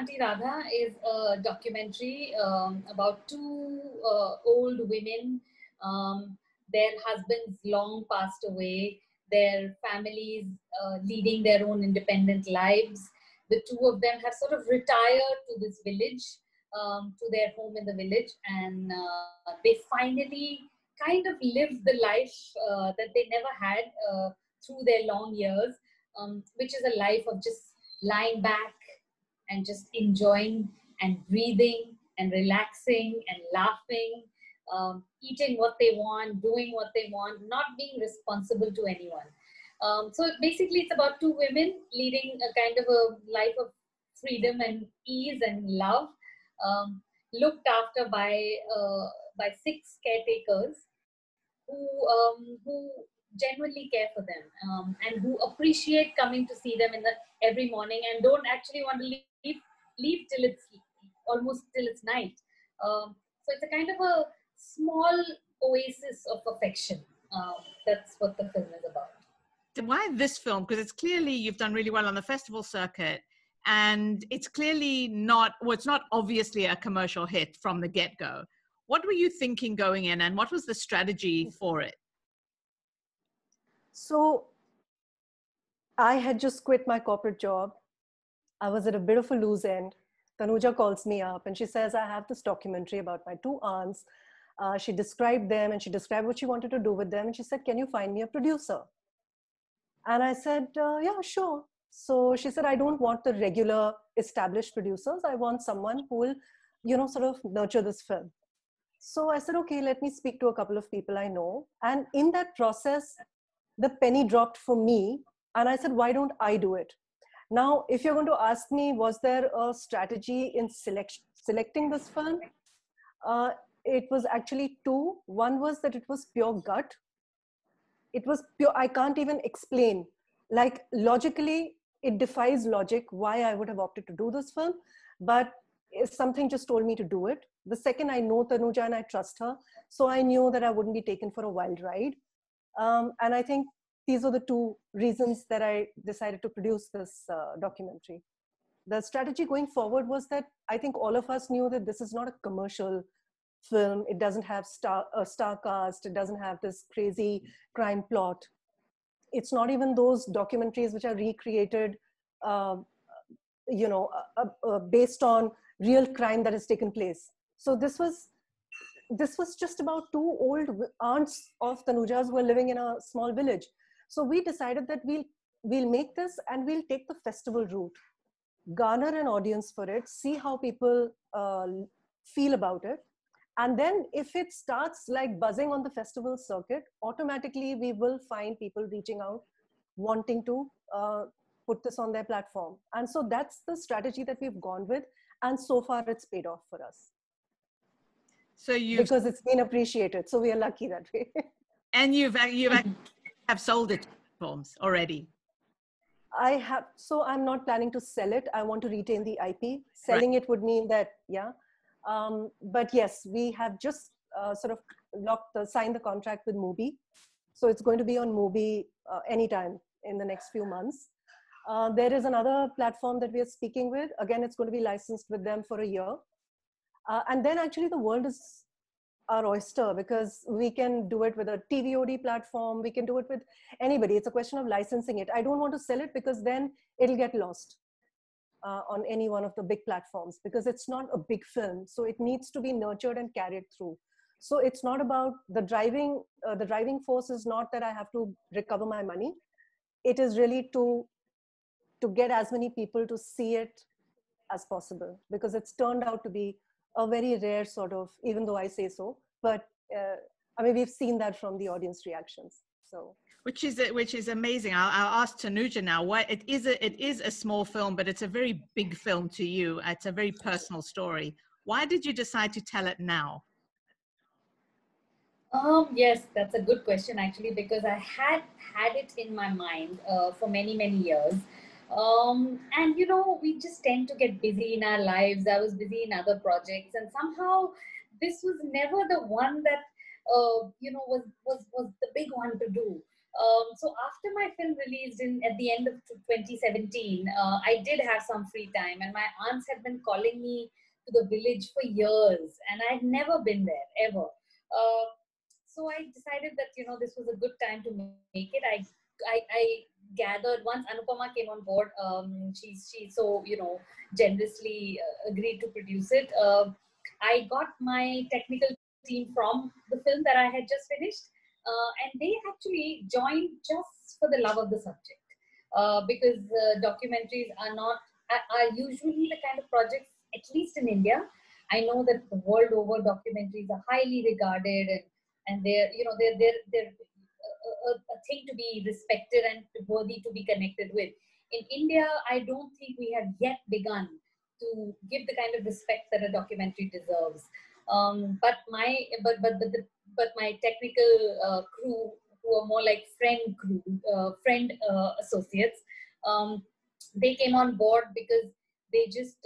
Aunty Radha is a documentary about two old women. Their husbands long passed away, their families leading their own independent lives. The two of them have sort of retired to this village, to their home in the village, and they finally kind of lived the life that they never had through their long years, which is a life of just lying back and just enjoying and breathing and relaxing and laughing, eating what they want, doing what they want, not being responsible to anyone. So basically, it's about two women leading a kind of a life of freedom and ease and love, looked after by six caretakers who genuinely care for them, and who appreciate coming to see them every morning and don't actually want to leave till it's almost till it's night. So it's a kind of a small oasis of affection. That's what the film is about. Why this film? Because it's clearly you've done really well on the festival circuit, and it's clearly not, well, it's not obviously a commercial hit from the get-go. What were you thinking going in, and what was the strategy for it? So I had just quit my corporate job. I was at a bit of a loose end. Tanuja calls me up and she says, I have this documentary about my two aunts. She described them and she described what she wanted to do with them. And she said, can you find me a producer? And I said, yeah, sure. So she said, I don't want the regular established producers. I want someone who will, sort of nurture this film. So I said, okay, let me speak to a couple of people I know. And in that process, the penny dropped for me. And I said, why don't I do it? Now, if you're going to ask me, was there a strategy in selecting this film? It was actually two. One was that it was pure gut. It was pure, I can't even explain. Like logically, it defies logic why I would have opted to do this film. But something just told me to do it. The second, I know Tanuja and I trust her. So I knew that I wouldn't be taken for a wild ride. And I think these are the two reasons that I decided to produce this documentary. The strategy going forward was that I think all of us knew that this is not a commercial film. It doesn't have a star cast. It doesn't have this crazy crime plot. It's not even those documentaries which are recreated, based on real crime that has taken place. So this was just about two old aunts of Tanuja's who were living in a small village. So we decided that we'll make this and we'll take the festival route, garner an audience for it, see how people feel about it. And then if it starts like buzzing on the festival circuit, automatically we will find people reaching out, wanting to put this on their platform. And so that's the strategy that we've gone with. And so far it's paid off for us. So because it's been appreciated. So we are lucky that way. And you've have sold it to platforms already. I have, so I'm not planning to sell it. I want to retain the IP. Selling it would mean that, yeah. But yes, we have just sort of signed the contract with Mubi. So it's going to be on Mubi anytime in the next few months. There is another platform that we are speaking with. Again, it's going to be licensed with them for a year. And then actually the world is our oyster because we can do it with a TVOD platform. We can do it with anybody. It's a question of licensing it. I don't want to sell it because then it'll get lost on any one of the big platforms because it's not a big film. So it needs to be nurtured and carried through. So it's not about the driving force is not that I have to recover my money. It is really to get as many people to see it as possible because it's turned out to be a very rare sort of, even though I say so, but I mean, we've seen that from the audience reactions. So, which is amazing. I'll ask Tanuja now. Why it is a small film, but it's a very big film to you. It's a very personal story. Why did you decide to tell it now? Yes, that's a good question actually, because I had it in my mind for many years. And we just tend to get busy in our lives. I was busy in other projects, and somehow this was never the one that was the big one to do. So after my film released at the end of 2017, I did have some free time, and my aunts had been calling me to the village for years, and I'd never been there ever. So I decided that this was a good time to make it. I gathered once Anupama came on board. She so generously agreed to produce it. I got my technical team from the film that I had just finished, and they actually joined just for the love of the subject, because documentaries are usually the kind of projects, at least in India. I know that the world over documentaries are highly regarded, and they're a thing to be respected and worthy to be connected with. In India, I don't think we have yet begun to give the kind of respect that a documentary deserves. But my technical crew, who are more like friend associates, they came on board because they just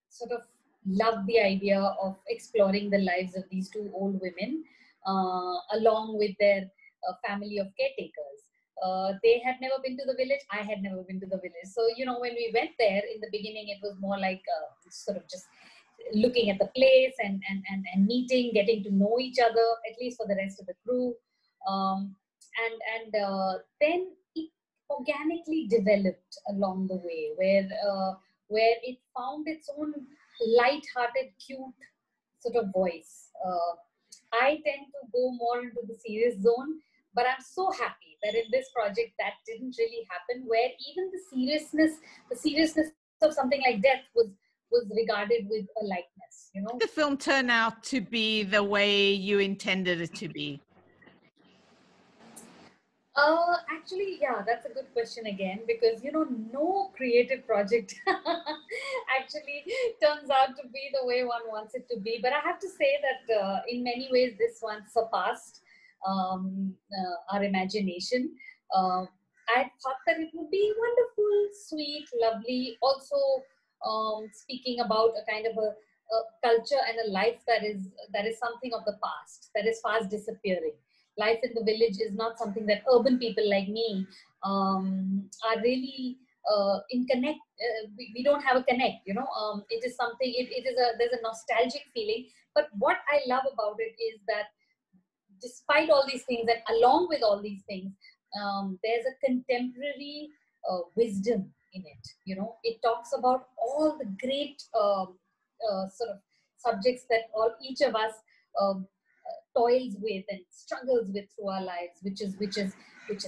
sort of loved the idea of exploring the lives of these two old women, along with their family of caretakers. They had never been to the village. I had never been to the village. So, when we went there in the beginning, it was more like sort of just looking at the place and meeting, getting to know each other, at least for the rest of the crew. Then it organically developed along the way, where it found its own light-hearted, cute sort of voice. I tend to go more into the serious zone, but I'm so happy that in this project that didn't really happen, where even the seriousness of something like death was regarded with a lightness. The film turned out to be the way you intended it to be? Actually, yeah, that's a good question again, because no creative project actually turns out to be the way one wants it to be. But I have to say that in many ways, this one surpassed our imagination. I thought that it would be wonderful, sweet, lovely. Also, speaking about a kind of a culture and a life that is something of the past, that is fast disappearing. Life in the village is not something that urban people like me are really in connect. We don't have a connect, it is something, there's a nostalgic feeling. But what I love about it is that despite all these things, and along with all these things, there's a contemporary wisdom in it. It talks about all the great sort of subjects that each of us um, toils with and struggles with through our lives, which is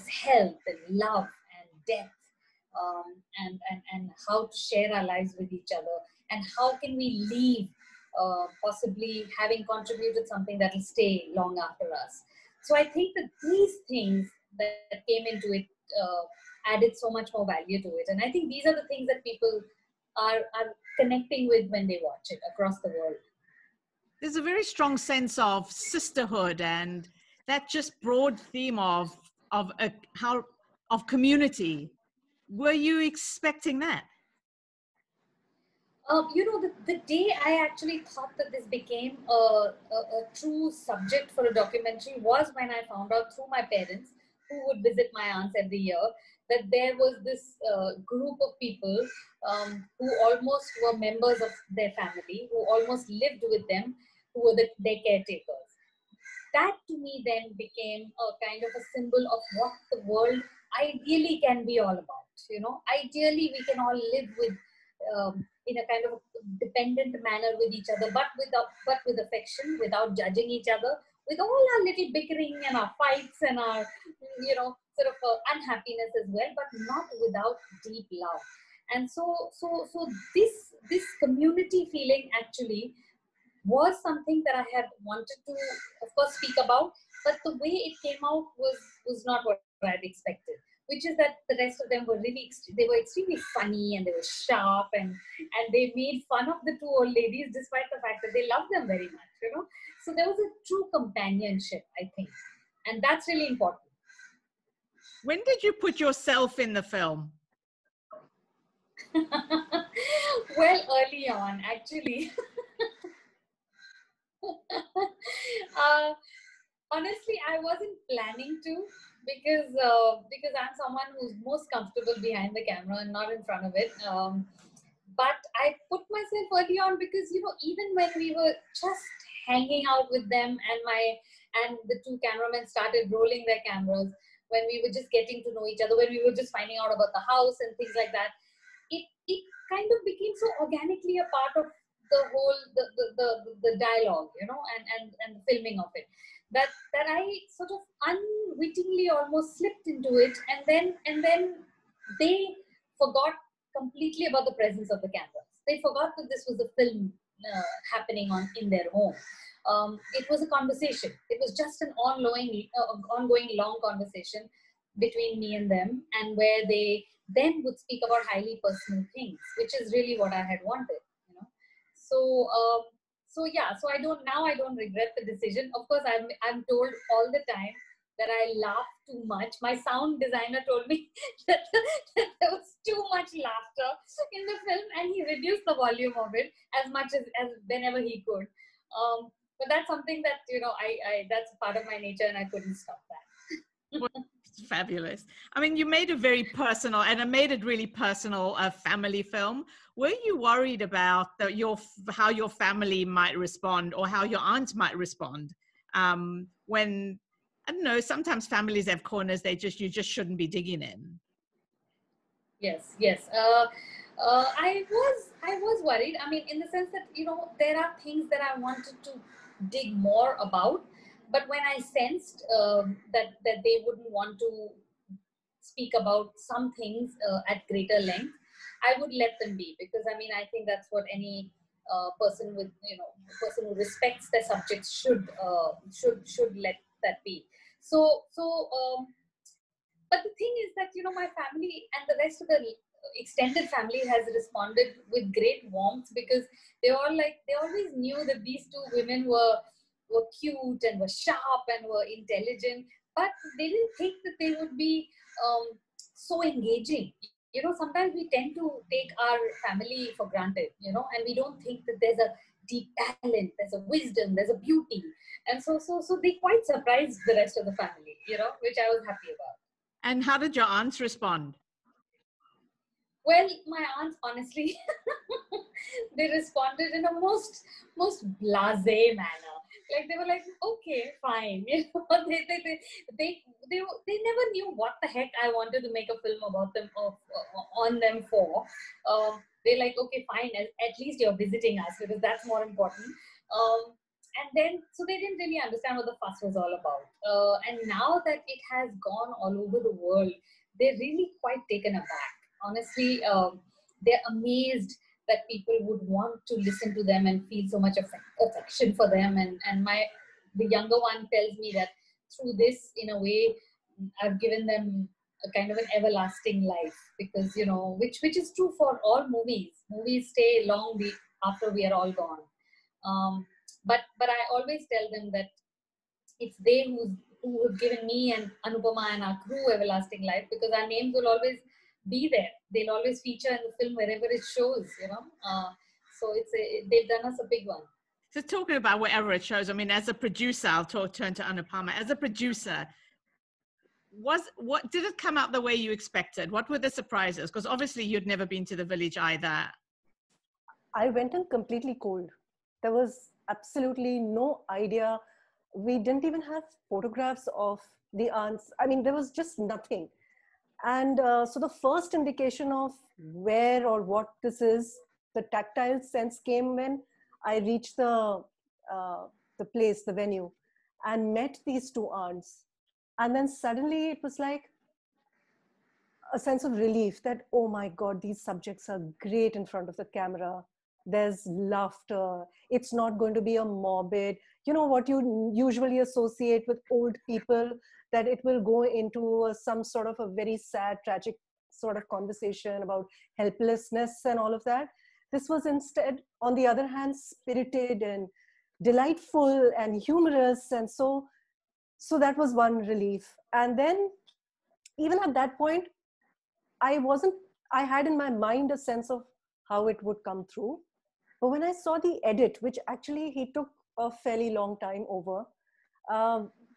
health and love and death, and how to share our lives with each other, and how can we leave possibly having contributed something that will stay long after us. So I think that these things that came into it added so much more value to it, and I think these are the things that people are connecting with when they watch it across the world. There's a very strong sense of sisterhood and that just broad theme of community. Were you expecting that? The day I actually thought that this became a true subject for a documentary was when I found out through my parents, who would visit my aunts every year, that there was this group of people who almost were members of their family, who almost lived with them, who were their caretakers. That to me then became a kind of a symbol of what the world ideally can be all about. Ideally we can all live with in a kind of dependent manner with each other, but with affection, without judging each other, with all our little bickering and our fights and our sort of unhappiness as well, but not without deep love. And so this community feeling actually was something that I had wanted to, of course, speak about, but the way it came out was not what I had expected. Which is that the rest of them were they were extremely funny, and they were sharp, and they made fun of the two old ladies despite the fact that they loved them very much. So there was a true companionship, I think, and that's really important. When did you put yourself in the film? Well, early on, actually. Honestly, I wasn't planning to, because I'm someone who's most comfortable behind the camera and not in front of it. But I put myself early on because, you know, even when we were just hanging out with them and the two cameramen started rolling their cameras, when we were just getting to know each other, when we were just finding out about the house and things like that, it kind of became so organically a part of the whole the dialogue, you know, and the filming of it, that I sort of unwittingly almost slipped into it, and then they forgot completely about the presence of the cameras. They forgot that this was a film happening in their home. It was a conversation. It was just an ongoing long conversation between me and them, and where they then would speak about highly personal things, which is really what I had wanted, you know. So, so I don't regret the decision. Of course, I'm told all the time that I laugh too much. My sound designer told me that there was too much laughter in the film, and he reduced the volume of it as much as whenever he could. But that's something that, you know, I that's part of my nature, and I couldn't stop that. Well, fabulous. I mean, you made a very personal, and it made it really personal, family film. Were you worried about how your family might respond, or how your aunts might respond when, I don't know, sometimes families have corners you just shouldn't be digging in? Yes. I was worried. I mean, in the sense that, you know, there are things that I wanted to dig more about, but when I sensed that they wouldn't want to speak about some things at greater length, I would let them be, because I mean, I think that's what any person with, you know, person who respects their subjects should let that be. But the thing is that, you know, my family and the rest of the extended family has responded with great warmth, because they always knew that these two women were cute and were sharp and were intelligent, but they didn't think that they would be so engaging. You know, sometimes we tend to take our family for granted, you know, and we don't think that there's a deep talent, there's a wisdom, there's a beauty. And so they quite surprised the rest of the family, you know, which I was happy about. And how did your aunts respond? Well, my aunts, honestly, they responded in a most blasé manner. Like, they were like, okay, fine. You know, they never knew what the heck I wanted to make a film about them on them for. They're like, okay, fine. At least you're visiting us, because that's more important. And then, so they didn't really understand what the fuss was all about. And now that it has gone all over the world, they're really quite taken aback. Honestly, they're amazed that people would want to listen to them and feel so much affection for them. And the younger one tells me that through this, in a way, I've given them a kind of an everlasting life, because, you know, which is true for all movies. Movies stay long after we are all gone. But I always tell them that it's they who have given me and Anupama and our crew everlasting life, because our names will always be there. They'll always feature in the film wherever it shows, you know. So they've done us a big one. So talking about wherever it shows, I mean, as a producer, I'll turn to Anupama. As a producer, what did it come out the way you expected? What were the surprises? Because obviously you'd never been to the village either. I went in completely cold. There was absolutely no idea. We didn't even have photographs of the aunts. I mean, there was just nothing. And so the first indication of where or what this is, the tactile sense came when I reached the place, the venue, and met these two aunts. And then suddenly it was like a sense of relief that, oh my God, these subjects are great in front of the camera. There's laughter. It's not going to be a morbid, you know, what you usually associate with old people, that it will go into some sort of a very sad, tragic sort of conversation about helplessness and all of that. This was instead, on the other hand, spirited and delightful and humorous. And so that was one relief. And then even at that point, I had in my mind a sense of how it would come through. But when I saw the edit, which actually he took a fairly long time over,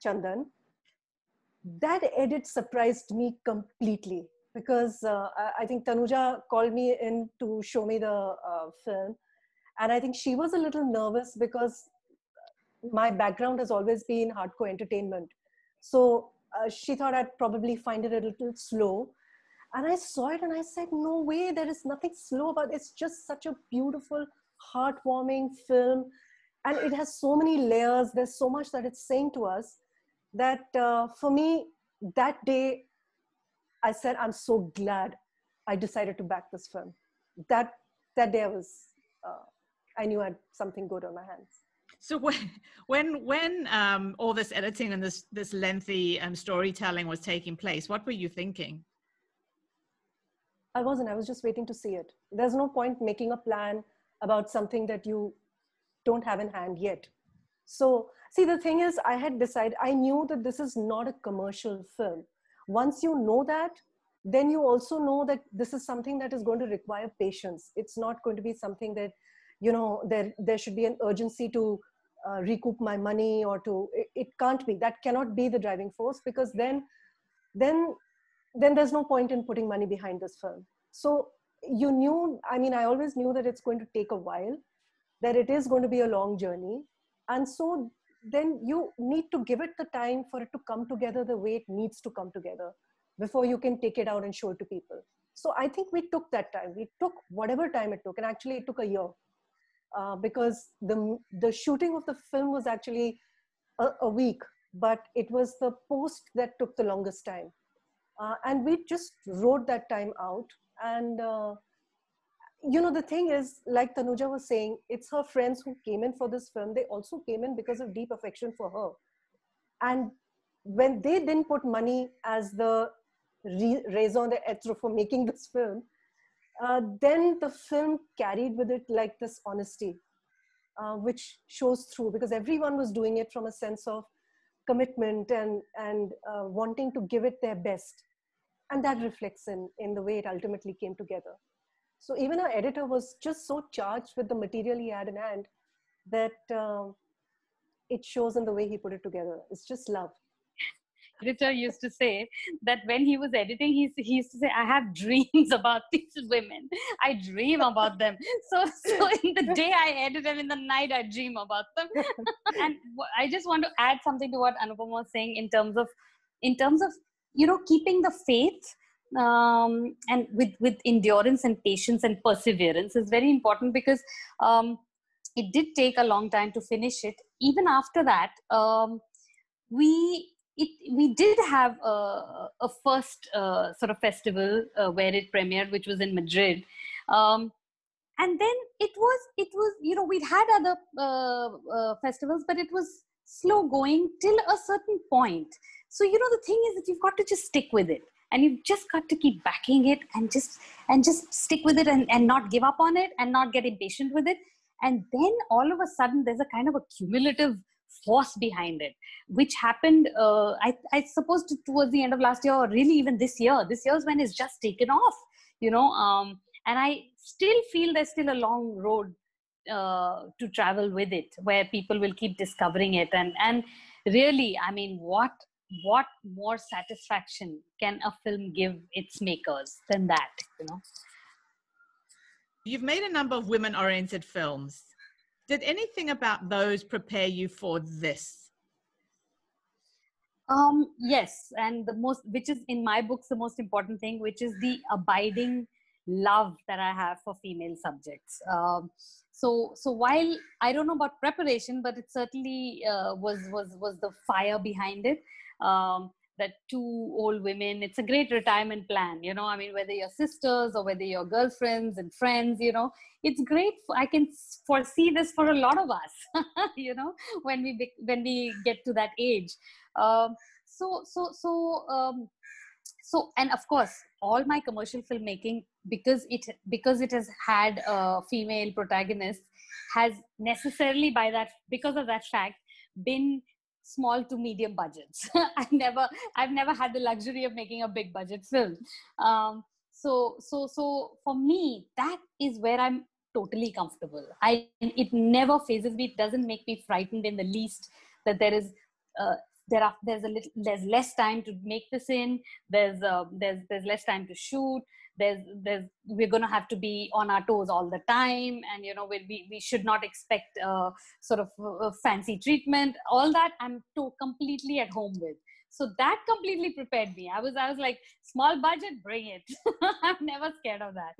Chandan, that edit surprised me completely, because I think Tanuja called me in to show me the film. And I think she was a little nervous because my background has always been hardcore entertainment. So she thought I'd probably find it a little slow. And I saw it and I said, no way, there is nothing slow about it. It's just such a beautiful, heartwarming film. And it has so many layers. There's so much that it's saying to us that for me, that day, I said, I'm so glad I decided to back this film. That day I knew I had something good on my hands. So when all this editing and this lengthy storytelling was taking place, what were you thinking? I was just waiting to see it. There's no point making a plan about something that you don't have in hand yet. So see, the thing is, I had decided, I knew that this is not a commercial film. Once you know that, then you also know that this is something that is going to require patience. It's not going to be something that, you know, there should be an urgency to recoup my money or to, it can't be. That cannot be the driving force, because then there's no point in putting money behind this film. So you knew, I mean, I always knew that it's going to take a while, that it is going to be a long journey. And so then you need to give it the time for it to come together the way it needs to come together before you can take it out and show it to people. So I think we took that time. We took whatever time it took. And actually it took a year because the shooting of the film was actually a week, but it was the post that took the longest time. And we just wrote that time out. And, you know, the thing is, like Tanuja was saying, it's her friends who came in for this film. They also came in because of deep affection for her. And when they didn't put money as the raison d'etre for making this film, then the film carried with it like this honesty, which shows through, because everyone was doing it from a sense of commitment and wanting to give it their best. And that reflects in the way it ultimately came together. So even our editor was just so charged with the material he had in hand that it shows in the way he put it together. It's just love. Editor used to say that when he was editing, he used to say, I have dreams about these women. I dream about them. So in the day I edit them, in the night I dream about them. And I just want to add something to what Anupama was saying in terms of, you know, keeping the faith and with endurance and patience and perseverance is very important, because it did take a long time to finish it. Even after that, we did have a first sort of festival where it premiered, which was in Madrid. And then it was, you know, we'd had other festivals, but it was slow going till a certain point. So, you know, the thing is that you've got to just stick with it, and you've just got to keep backing it and just stick with it and not give up on it and not get impatient with it. And then all of a sudden there's a kind of a cumulative force behind it, which happened, I suppose towards the end of last year, or really even this year. This year's when it's just taken off, you know, and I still feel there's still a long road to travel with it, where people will keep discovering it. And really, I mean, what more satisfaction can a film give its makers than that, you know? You've made a number of women-oriented films. Did anything about those prepare you for this? Yes, and which is in my books, the most important thing, which is the abiding love that I have for female subjects. So while I don't know about preparation, but it certainly was the fire behind it. That two old women, it's a great retirement plan, you know, I mean, whether you're sisters or whether you're girlfriends and friends, you know, it's great. I can foresee this for a lot of us, you know, when we get to that age. So, and of course, all my commercial filmmaking, because it has had female protagonists, has necessarily because of that fact, been small to medium budgets. I've never had the luxury of making a big budget film. So for me, that is where I'm totally comfortable. It never phases me. It doesn't make me frightened in the least that there is there's less time to make this in. There's less time to shoot. We're going to have to be on our toes all the time, and we should not expect sort of fancy treatment. All that I'm completely at home with. So that completely prepared me. I was like, small budget, bring it. I'm never scared of that.